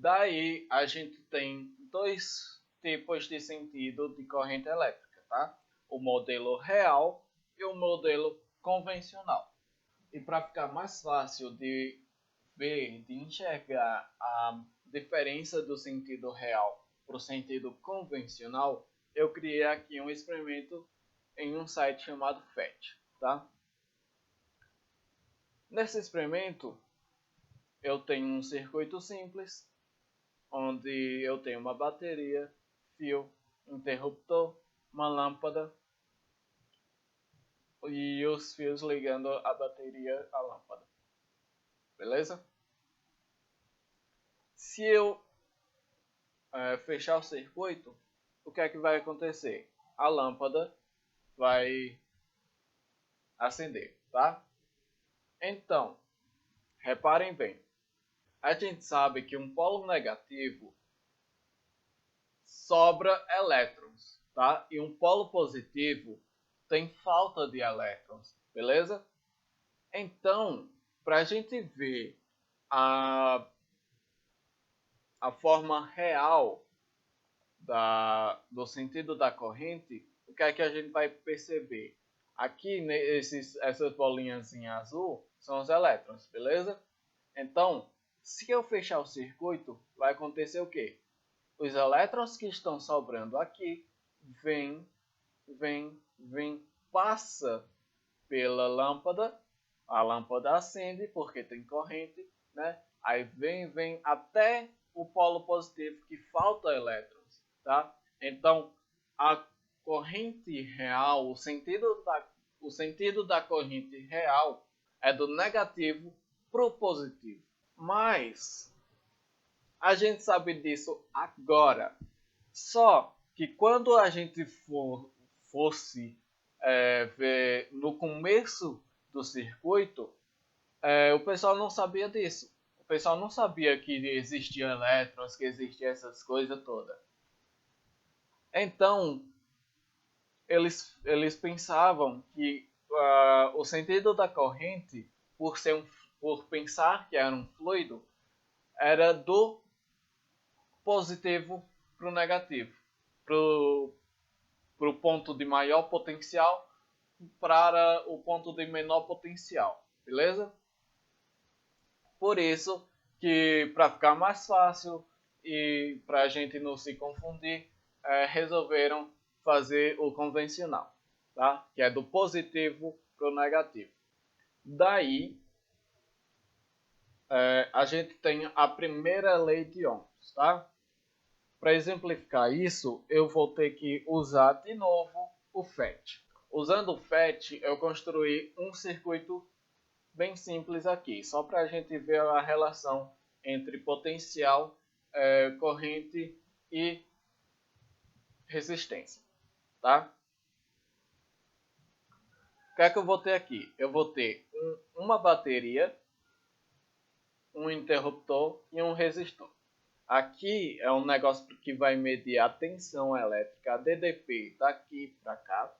Daí a gente tem dois tipos de sentido de corrente elétrica, tá? O modelo real e o modelo convencional. E para ficar mais fácil de ver, de enxergar a diferença do sentido real para o sentido convencional, eu criei aqui um experimento em um site chamado PHET, tá? Nesse experimento, eu tenho um circuito simples, onde eu tenho uma bateria, fio, interruptor, uma lâmpada e os fios ligando a bateria à lâmpada. Beleza? Se eu fechar o circuito, o que é que vai acontecer? A lâmpada vai acender, tá? Então, reparem bem. A gente sabe que um polo negativo sobra elétrons, tá? E um polo positivo tem falta de elétrons, beleza? Então, para a gente ver a forma real do sentido da corrente, o que é que a gente vai perceber? Aqui, essas bolinhas em azul, são os elétrons, beleza? Então, se eu fechar o circuito, vai acontecer o quê? Os elétrons que estão sobrando aqui, vem, passa pela lâmpada, a lâmpada acende porque tem corrente, né? Aí vem até o polo positivo que falta elétrons, tá? Então, a corrente real, o sentido da corrente real é do negativo para o positivo. Mas a gente sabe disso agora. Só que quando a gente fosse ver no começo do circuito, o pessoal não sabia disso. O pessoal não sabia que existia elétrons, que existia essas coisas todas. Então, eles pensavam que o sentido da corrente, por pensar que era um fluido, era do positivo para o negativo, para o ponto de maior potencial para o ponto de menor potencial, beleza? Por isso que, para ficar mais fácil e para a gente não se confundir, resolveram fazer o convencional, tá? Que é do positivo para o negativo. Daí, a gente tem a primeira lei de Ohms, tá? Para exemplificar isso, eu vou ter que usar de novo o PHET. Usando o PHET, eu construí um circuito bem simples aqui, só para a gente ver a relação entre potencial, corrente e resistência, tá? O que é que eu vou ter aqui? Eu vou ter uma bateria, um interruptor e um resistor. Aqui é um negócio que vai medir a tensão elétrica, a DDP, daqui para cá.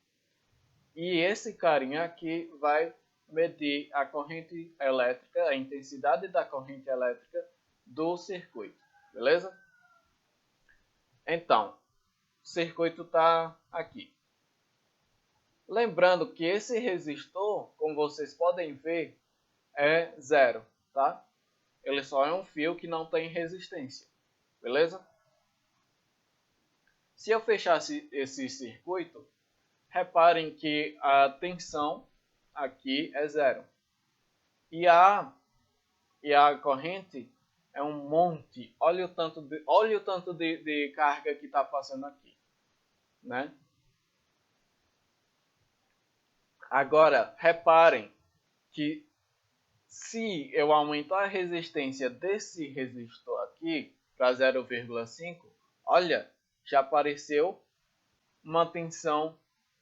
E esse carinha aqui vai medir a corrente elétrica, a intensidade da corrente elétrica do circuito, beleza? Então, o circuito está aqui. Lembrando que esse resistor, como vocês podem ver, é zero, tá? Ele só é um fio que não tem resistência. Beleza? Se eu fechasse esse circuito, reparem que a tensão aqui é zero. E a corrente é um monte. Olha o tanto de carga que está passando aqui. Né? Agora, reparem que se eu aumentar a resistência desse resistor aqui para 0,5, olha, já apareceu uma tensão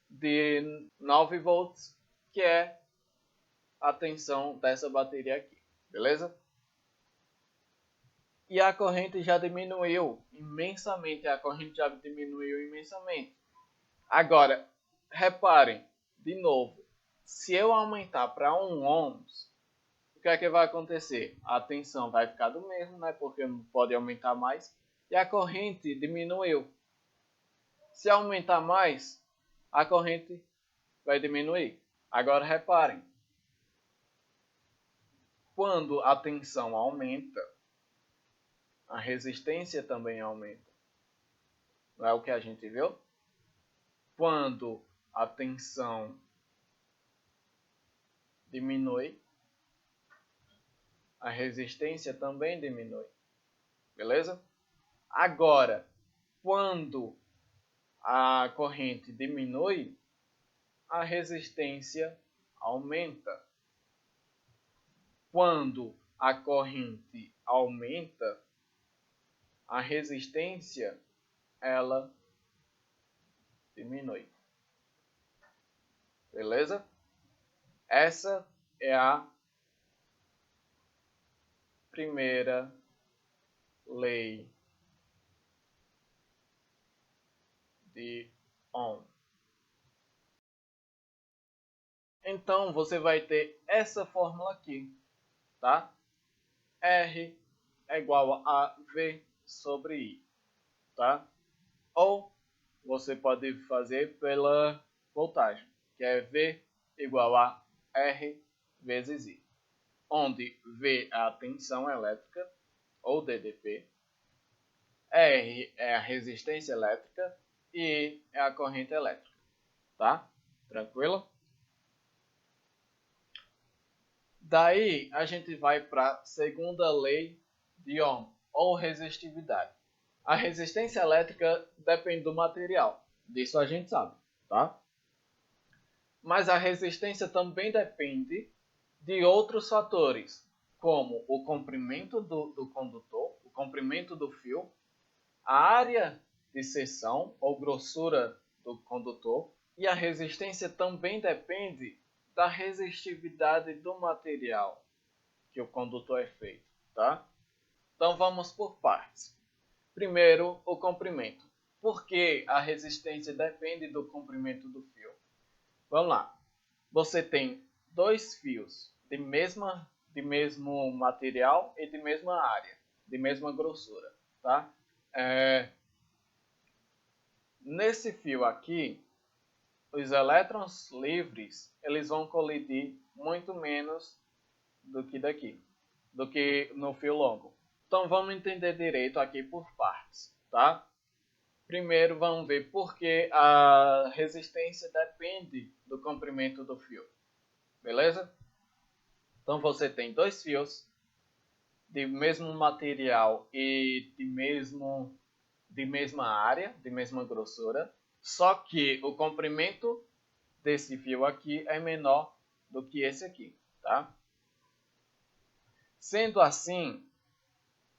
de 9 volts, que é a tensão dessa bateria aqui, beleza? E a corrente já diminuiu imensamente, Agora, reparem, de novo, se eu aumentar para 1 ohms, o que é que vai acontecer? A tensão vai ficar do mesmo, né? Porque não pode aumentar mais. E a corrente diminuiu. Se aumentar mais, a corrente vai diminuir. Agora reparem. Quando a tensão aumenta, a resistência também aumenta. Não é o que a gente viu? Quando a tensão diminui, a resistência também diminui. Beleza? Agora, quando a corrente diminui, a resistência aumenta. Quando a corrente aumenta, a resistência ela diminui. Beleza? Essa é a primeira lei de Ohm. Então, você vai ter essa fórmula aqui, tá? R é igual a V sobre I, tá? Ou você pode fazer pela voltagem, que é V igual a R vezes I, onde V é a tensão elétrica, ou DDP, R é a resistência elétrica e I é a corrente elétrica, tá? Tranquilo? Daí a gente vai para a segunda lei de Ohm, ou resistividade. A resistência elétrica depende do material, disso a gente sabe, tá? Mas a resistência também depende de outros fatores, como o comprimento do condutor, o comprimento do fio, a área de seção ou grossura do condutor, e a resistência também depende da resistividade do material que o condutor é feito, tá? Então vamos por partes. Primeiro, o comprimento. Por que a resistência depende do comprimento do fio? Vamos lá. Você tem dois fios de mesmo material e de mesma área, de mesma grossura, tá? Nesse fio aqui, os elétrons livres eles vão colidir muito menos do que daqui, do que no fio longo. Então vamos entender direito aqui por partes, tá? Primeiro vamos ver por que a resistência depende do comprimento do fio, beleza? Então você tem dois fios de mesmo material e de mesma área, de mesma grossura, só que o comprimento desse fio aqui é menor do que esse aqui, tá? Sendo assim,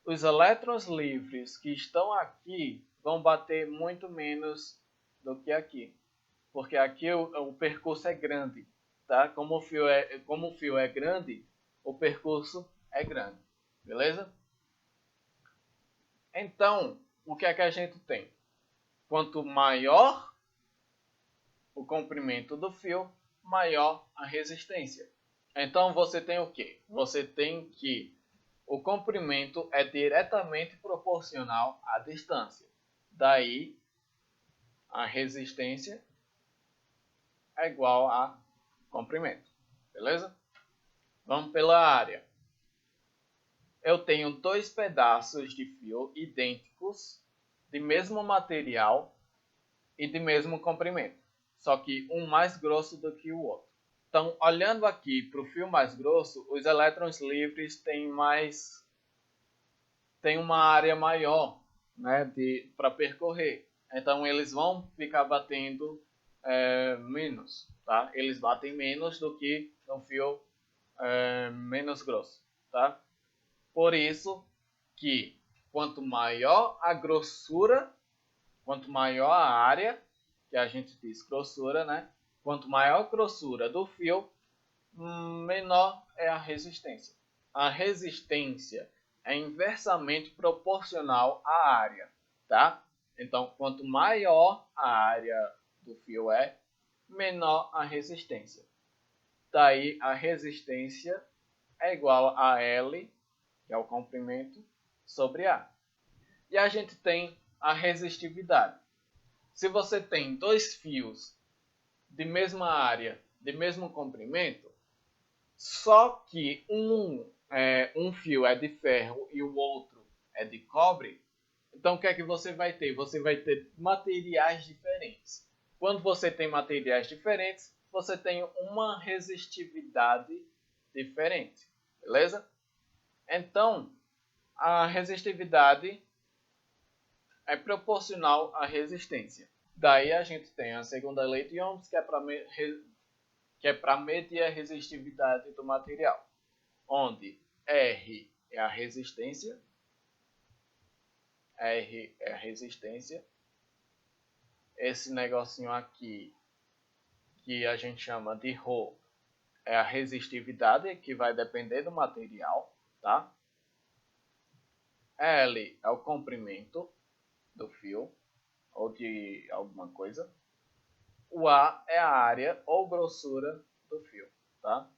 os elétrons livres que estão aqui vão bater muito menos do que aqui, porque aqui o percurso é grande, tá? Como o fio é grande, o percurso é grande, beleza? Então, o que é que a gente tem? Quanto maior o comprimento do fio, maior a resistência. Então você tem o quê? Você tem que o comprimento é diretamente proporcional à distância. Daí, a resistência é igual a comprimento. Beleza? Vamos pela área. Eu tenho dois pedaços de fio idênticos, de mesmo material e de mesmo comprimento. Só que um mais grosso do que o outro. Então, olhando aqui para o fio mais grosso, os elétrons livres têm uma área maior, né, para percorrer. Então, eles vão ficar batendo menos, tá? Eles batem menos do que no fio menos grosso, tá? Por isso que quanto maior a grossura, quanto maior a área, que a gente diz grossura, né? Quanto maior a grossura do fio, menor é a resistência. A resistência é inversamente proporcional à área, tá? Então, quanto maior a área do fio é, menor a resistência. Daí a resistência é igual a L, que é o comprimento, sobre A. E a gente tem a resistividade. Se você tem dois fios de mesma área, de mesmo comprimento, só que um fio é de ferro e o outro é de cobre, então o que é que você vai ter? Você vai ter materiais diferentes. Quando você tem materiais diferentes, você tem uma resistividade diferente, beleza? Então, a resistividade é proporcional à resistência. Daí a gente tem a segunda lei de Ohms, que é para medir a resistividade do material, onde R é a resistência, esse negocinho aqui que a gente chama de ρ é a resistividade, que vai depender do material, tá? L é o comprimento do fio ou de alguma coisa. O A é a área ou grossura do fio, tá?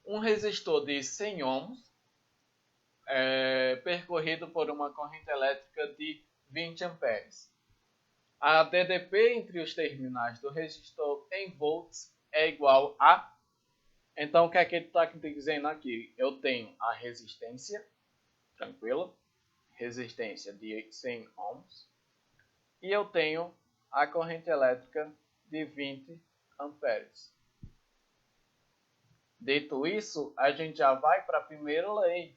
Um resistor de 100 ohms é percorrido por uma corrente elétrica de 20 amperes. A DDP entre os terminais do resistor em volts é igual a... Então, o que é que ele está dizendo aqui? Eu tenho a resistência, tranquilo? Resistência de 100 ohms. E eu tenho a corrente elétrica de 20 amperes. Dito isso, a gente já vai para a primeira lei.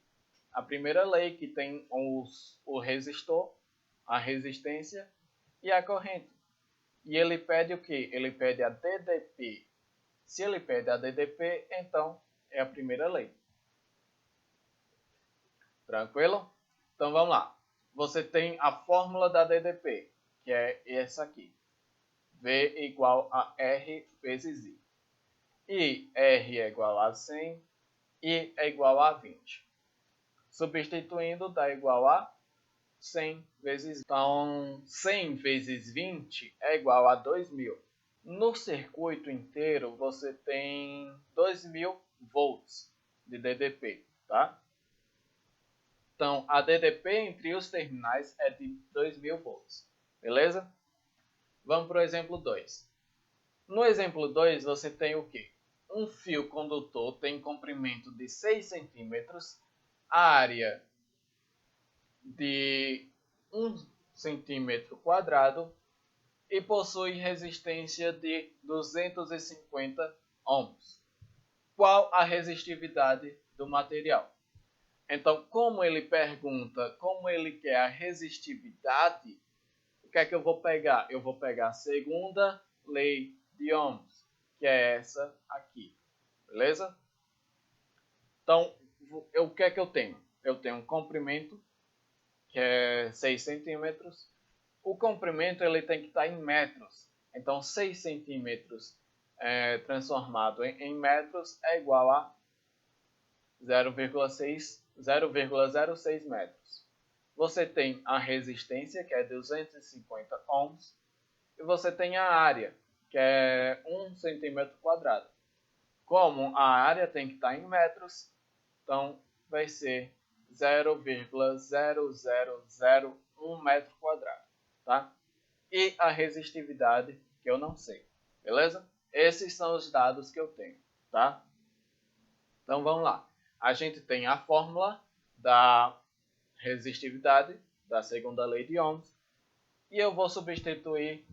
A primeira lei que tem o resistor, a resistência e a corrente. E ele pede o que? Ele pede a DDP. Se ele pede a DDP, então é a primeira lei. Tranquilo? Então vamos lá. Você tem a fórmula da DDP, que é essa aqui. V igual a R vezes I. E R é igual a 100, I é igual a 20. Substituindo, dá igual a 100 vezes 20. Então, 100 vezes 20 é igual a 2.000. No circuito inteiro, você tem 2.000 volts de DDP, tá? Então, a DDP entre os terminais é de 2.000 volts, beleza? Vamos para o exemplo 2. No exemplo 2, você tem o quê? Um fio condutor tem comprimento de 6 centímetros, área de 1 centímetro quadrado e possui resistência de 250 ohms. Qual a resistividade do material? Então, como ele pergunta, como ele quer a resistividade, o que é que eu vou pegar? Eu vou pegar a segunda lei de Ohms, que é essa aqui, beleza? Então, o que é que eu tenho? Eu tenho um comprimento, que é 6 centímetros. O comprimento ele tem que estar em metros. Então, 6 centímetros transformado em metros é igual a 0,06 metros. Você tem a resistência, que é 250 ohms, e você tem a área, que é 1 centímetro quadrado. Como a área tem que estar em metros, então vai ser 0,0001 metro quadrado, tá? E a resistividade, que eu não sei, beleza? Esses são os dados que eu tenho, tá? Então vamos lá. A gente tem a fórmula da resistividade, da segunda lei de Ohms, e eu vou substituir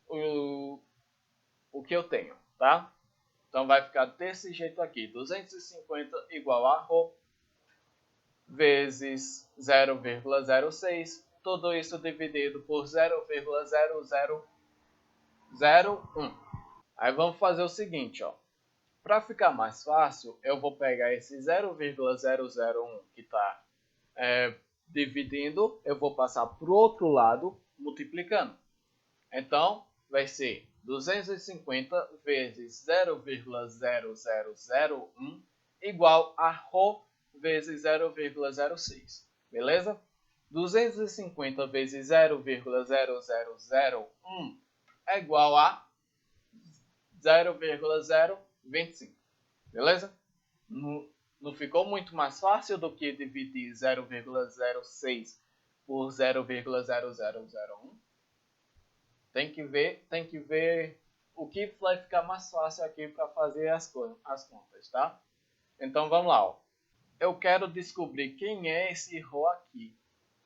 o que eu tenho, tá? Então vai ficar desse jeito aqui, 250 igual a ρ vezes 0,06, tudo isso dividido por 0,0001. Aí vamos fazer o seguinte, ó. Para ficar mais fácil, eu vou pegar esse 0,001 que está dividindo, eu vou passar para o outro lado multiplicando. Então, vai ser 250 vezes 0,0001 igual a ρ vezes 0,06. Beleza? 250 vezes 0,0001 é igual a 0,025. Beleza? Não ficou muito mais fácil do que dividir 0,06 por 0,0001? Tem que ver o que vai ficar mais fácil aqui para fazer as contas, tá? Então vamos lá. Ó. Eu quero descobrir quem é esse ρ aqui,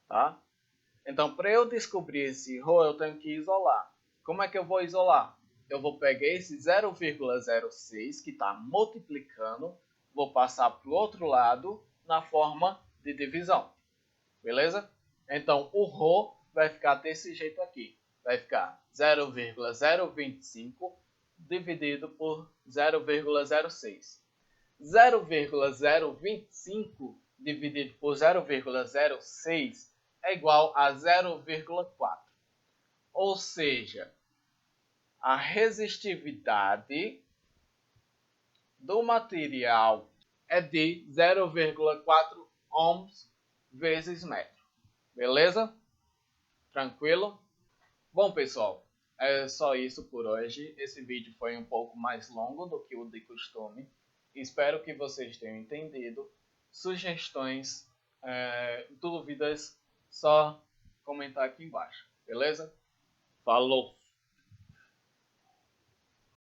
tá? Então, para eu descobrir esse ρ, eu tenho que isolar. Como é que eu vou isolar? Eu vou pegar esse 0,06 que está multiplicando, vou passar para o outro lado na forma de divisão. Beleza? Então, o ρ vai ficar desse jeito aqui. Vai ficar 0,025 dividido por 0,06. 0,025 dividido por 0,06 é igual a 0,4. Ou seja, a resistividade do material é de 0,4 ohms vezes metro. Beleza? Tranquilo? Bom, pessoal, é só isso por hoje. Esse vídeo foi um pouco mais longo do que o de costume. Espero que vocês tenham entendido. Sugestões, dúvidas, só comentar aqui embaixo. Beleza? Falou!